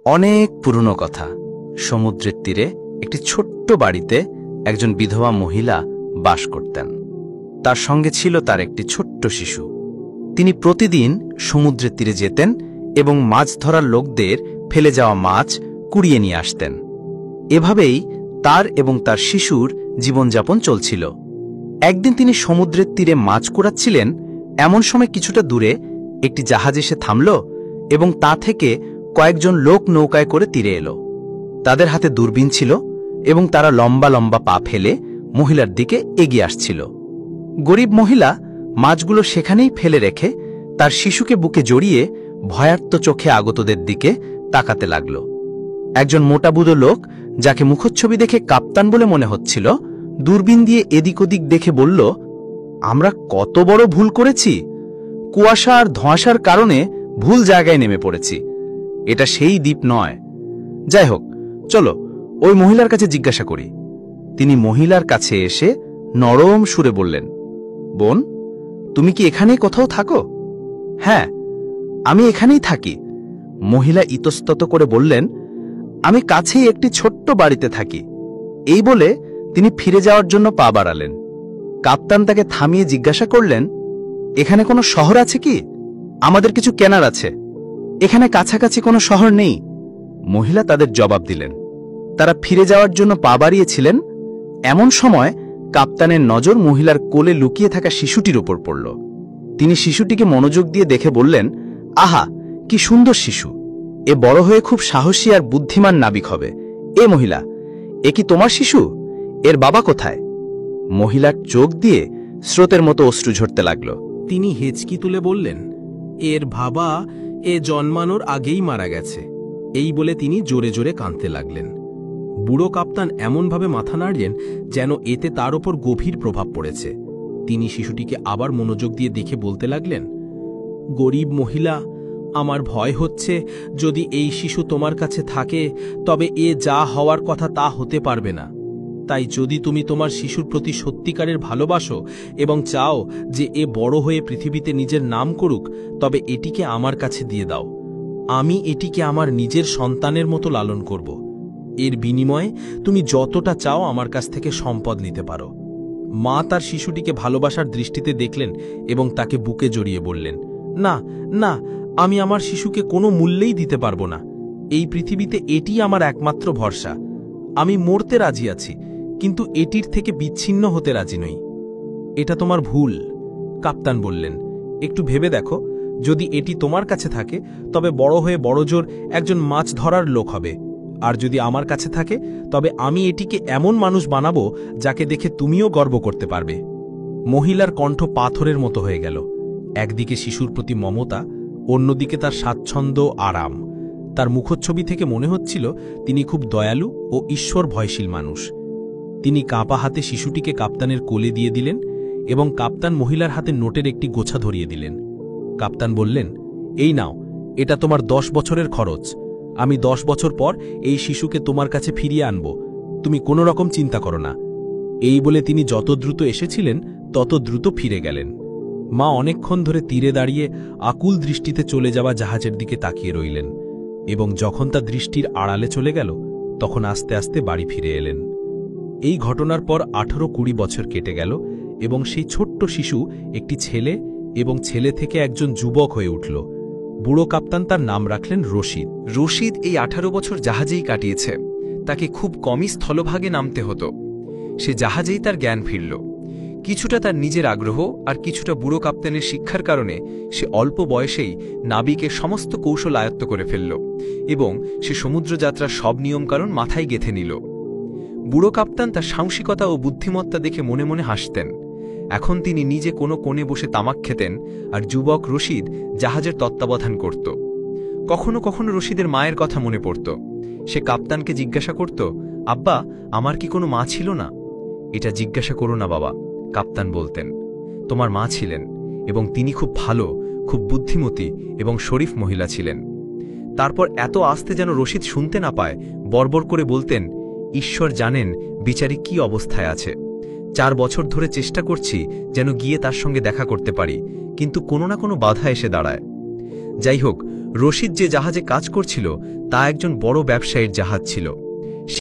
অনেক পুরনো কথা। সমুদ্রের তীরে একটি ছোট্ট বাড়িতে একজন বিধবা মহিলা বাস করতেন। তার সঙ্গে ছিল তার একটি ছোট্ট শিশু। তিনি প্রতিদিন সমুদ্রের তীরে যেতেন এবং মাছ ধরার লোকদের ফেলে যাওয়া মাছ কুড়িয়ে নিয়ে আসতেন। এভাবেই তার এবং তার শিশুর জীবনযাপন চলছিল। একদিন তিনি সমুদ্রের তীরে মাছ কুড়াচ্ছিলেন। এমন সময় কিছুটা দূরে একটি জাহাজ এসে থামল এবং তা থেকে কয়েকজন লোক নৌকায় করে তীরে এলো। তাদের হাতে দূরবীন ছিল এবং তারা লম্বা লম্বা পা ফেলে মহিলার দিকে এগিয়ে আসছিল। গরিব মহিলা মাছগুলো সেখানেই ফেলে রেখে তার শিশুকে বুকে জড়িয়ে ভয়ার্ত চোখে আগতদের দিকে তাকাতে লাগল। একজন মোটাবুদো লোক, যাকে মুখচ্ছবি দেখে কাপ্তান বলে মনে হচ্ছিল, দূরবীন দিয়ে এদিক ওদিক দেখে বলল, আমরা কত বড় ভুল করেছি। কুয়াশা আর ধোঁয়াশার কারণে ভুল জায়গায় নেমে পড়েছি। এটা সেই দ্বীপ নয়। যাই হোক, চলো ওই মহিলার কাছে জিজ্ঞাসা করি। তিনি মহিলার কাছে এসে নরম সুরে বললেন, বোন, তুমি কি এখানেই কোথাও থাকো? হ্যাঁ, আমি এখানেই থাকি। মহিলা ইতস্তত করে বললেন, আমি কাছেই একটি ছোট্ট বাড়িতে থাকি। এই বলে তিনি ফিরে যাওয়ার জন্য পা বাড়ালেন। কাপ্তান তাকে থামিয়ে জিজ্ঞাসা করলেন, এখানে কোনো শহর আছে কি? আমাদের কিছু কেনার আছে। এখানে কাছাকাছি কোনো শহর নেই। মহিলা তাদের জবাব দিলেন। তারা ফিরে যাওয়ার জন্য পা বাড়িয়েছিলেন। এমন সময় কাপ্তানের নজর মহিলার কোলে লুকিয়ে থাকা শিশুটির উপর পড়ল। তিনি শিশুটিকে মনোযোগ দিয়ে দেখে বললেন, আহা, কি সুন্দর শিশু! এ বড় হয়ে খুব সাহসী আর বুদ্ধিমান নাবিক হবে। এ মহিলা, এ কি তোমার শিশু? এর বাবা কোথায়? মহিলার চোখ দিয়ে স্রোতের মতো অশ্রু ঝরতে লাগল। তিনি হেঁচকি তুলে বললেন, এর বাবা এ জন্মানোর আগেই মারা গেছে। এই বলে তিনি জোরে জোরে কাঁদতে লাগলেন। বুড়ো কাপ্তান এমনভাবে মাথা নাড়লেন যেন এতে তার ওপর গভীর প্রভাব পড়েছে। তিনি শিশুটিকে আবার মনোযোগ দিয়ে দেখে বলতে লাগলেন, গরিব মহিলা, আমার ভয় হচ্ছে যদি এই শিশু তোমার কাছে থাকে তবে এ যা হওয়ার কথা তা হতে পারবে না। তাই যদি তুমি তোমার শিশুর প্রতি সত্যিকারের ভালোবাসো এবং চাও যে এ বড় হয়ে পৃথিবীতে নিজের নাম করুক, তবে এটিকে আমার কাছে দিয়ে দাও। আমি এটিকে আমার নিজের সন্তানের মতো লালন করব। এর বিনিময়ে তুমি যতটা চাও আমার কাছ থেকে সম্পদ নিতে পারো। মা তার শিশুটিকে ভালোবাসার দৃষ্টিতে দেখলেন এবং তাকে বুকে জড়িয়ে বললেন, না না, আমি আমার শিশুকে কোনো মূল্যেই দিতে পারবো না। এই পৃথিবীতে এটি আমার একমাত্র ভরসা। আমি মরতে রাজি আছি, কিন্তু এটির থেকে বিচ্ছিন্ন হতে রাজি নই। এটা তোমার ভুল, কাপ্তান বললেন। একটু ভেবে দেখো, যদি এটি তোমার কাছে থাকে তবে বড় হয়ে বড়জোর একজন মাছ ধরার লোক হবে। আর যদি আমার কাছে থাকে তবে আমি এটিকে এমন মানুষ বানাবো যাকে দেখে তুমিও গর্ব করতে পারবে। মহিলার কণ্ঠ পাথরের মতো হয়ে গেল। একদিকে শিশুর প্রতি মমতা, অন্যদিকে তার স্বাচ্ছন্দ্য আরাম। তার মুখচ্ছবি থেকে মনে হচ্ছিল তিনি খুব দয়ালু ও ঈশ্বর ভয়শীল মানুষ। তিনি কাঁপা হাতে শিশুটিকে কাপ্তানের কোলে দিয়ে দিলেন এবং কাপ্তান মহিলার হাতে নোটের একটি গোছা ধরিয়ে দিলেন। কাপ্তান বললেন, এই নাও, এটা তোমার 10 বছরের খরচ। আমি 10 বছর পর এই শিশুকে তোমার কাছে ফিরিয়ে আনব। তুমি কোনো রকম চিন্তা করো না। এই বলে তিনি যত দ্রুত এসেছিলেন তত দ্রুত ফিরে গেলেন। মা অনেকক্ষণ ধরে তীরে দাঁড়িয়ে আকুল দৃষ্টিতে চলে যাওয়া জাহাজের দিকে তাকিয়ে রইলেন এবং যখন তা দৃষ্টির আড়ালে চলে গেল তখন আস্তে আস্তে বাড়ি ফিরে এলেন। এই ঘটনার পর 18-20 বছর কেটে গেল এবং সেই ছোট্ট শিশু একটি ছেলে এবং ছেলে থেকে একজন যুবক হয়ে উঠল। বুড়ো কাপ্তান তার নাম রাখলেন রশিদ। রশিদ এই 18 বছর জাহাজেই কাটিয়েছে। তাকে খুব কমই স্থলভাগে নামতে হতো। সে জাহাজেই তার জ্ঞান ফিরল। কিছুটা তার নিজের আগ্রহ আর কিছুটা বুড়ো কাপ্তানের শিক্ষার কারণে সে অল্প বয়সেই নাবিকের সমস্ত কৌশল আয়ত্ত করে ফেলল এবং সে সমুদ্রযাত্রার সব নিয়মকানুন মাথায় গেঁথে নিল। বুড়ো কাপ্তান তার সাহসিকতা ও বুদ্ধিমত্তা দেখে মনে মনে হাসতেন। এখন তিনি নিজে কোনো কোণে বসে তামাক খেতেন আর যুবক রশিদ জাহাজের তত্ত্বাবধান করত। কখনো কখনো রশিদের মায়ের কথা মনে পড়ত। সে কাপ্তানকে জিজ্ঞাসা করত, আব্বা, আমার কি কোনো মা ছিল না? এটা জিজ্ঞাসা করো না বাবা, কাপ্তান বলতেন। তোমার মা ছিলেন এবং তিনি খুব ভালো, খুব বুদ্ধিমতী এবং শরীফ মহিলা ছিলেন। তারপর এত আস্তে যেন রশিদ শুনতে না পায় বর্বর করে বলতেন, ঈশ্বর জানেন বিচারি কি অবস্থায় আছে। 4 বছর ধরে চেষ্টা করছি যেন গিয়ে তার সঙ্গে দেখা করতে পারি, কিন্তু কোনো না কোনো বাধা এসে দাঁড়ায়। যাই হোক, রশিদ যে জাহাজে কাজ করছিল তা একজন বড় ব্যবসায়ীর জাহাজ ছিল।